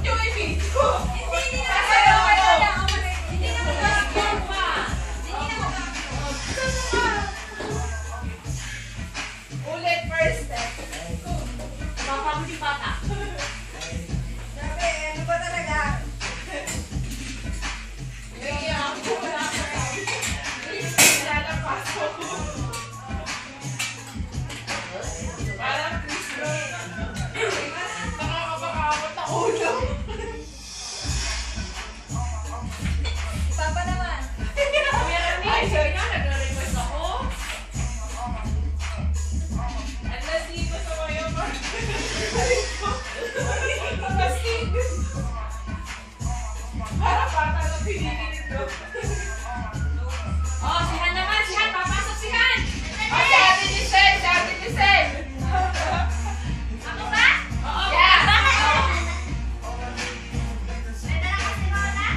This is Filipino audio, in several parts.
yung i-video. Hindi na magagawa. Hindi na magagawa. Ulit, first step. Mapapagod yung bata. Sabi, ano ba talaga? Naiyak ko. Lalapas ko. Parang Cristo. Nakakapakakot na ulo. Papa naman. Ay, sorry nga, nag-request ako. Ang lasing ko sa kayo. Ang lasing. Para bata na pinili nito. Oh, si Han naman. Si Han. Papasok si Han. Oh, si Ate Giselle! Si Ate Giselle! Ako ba? Oo. Yeah. May dala ka si Lola?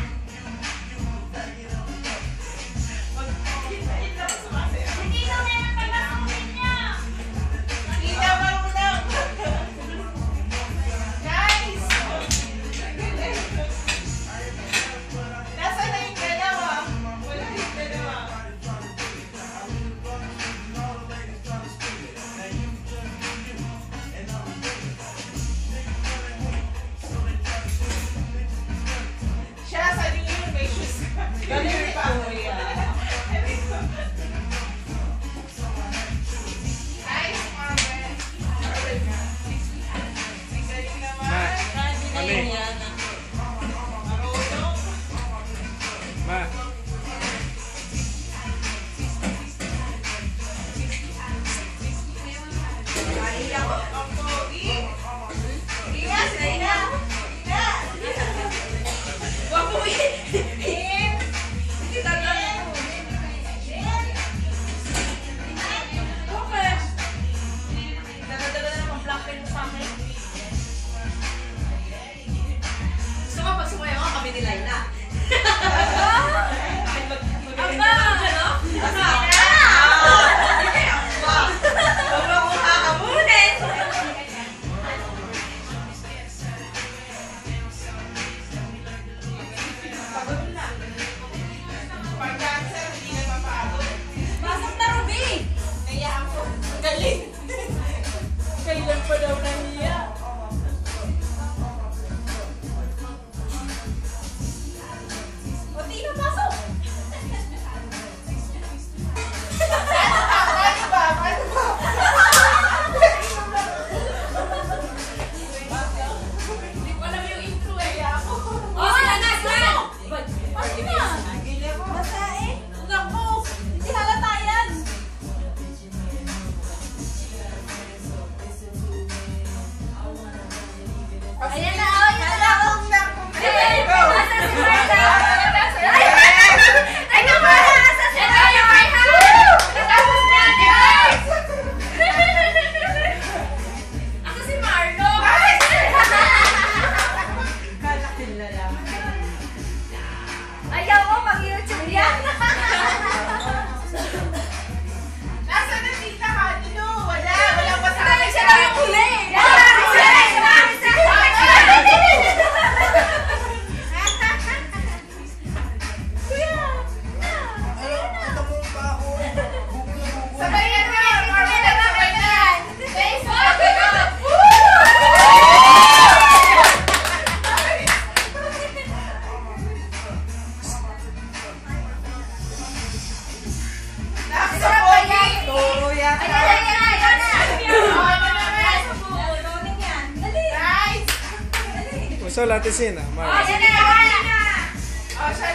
Hindi daw meron pagpasukin niyo. Hindi na marunong. Nice! Nasaan na yung dalawa? Wala yung dalawa. Siya, sa yun may shoes ka. Ganun pa. Nice, Marvel. Marvel nga. Galing naman. Mami. Marunong. Ma. Ay, ako, ang pogi. Ina, sila Ina. Ina. Wag mo In. Hindi tagal. Okay. Daga-daga na naman black pen mo sa akin. Gusto mo pag sumayaw ka kami ni Laila. Aba! Huwag mo akong kakamunin. Pagod na. Pag-dancer, hindi na mapagod. Pasok na, Ruby! Naiya ako. Galing. Kailan pa daw nahiya? O, Tino, pasok! Paano ba? Paano ba? Hindi ko alam yung intro eh. Ako. O, sila na, sila na! Pasok na! Basta eh. Naku! Hindi halata yan! Ayan na, oh, yun na ako! Asa si Martha? Ay, naman! Asa si Martha? Natapos na, guys! Asa si Marlo? Ayaw ko mag-YouTube yan! Nasaan na tita ka? Dino? Wala. Walang pasama. Siya lang yung huli! Sabay yan na. Sabay na. Sabay na. Facebook. Nasa pogi. Turo yan. Ayan na, ayan na, ayan na! Oh, ano naman? Rolling yan. Dali! Nice. Uso lahat sin ah. Oh, Ma. ayan na, ayan na! Oh, siya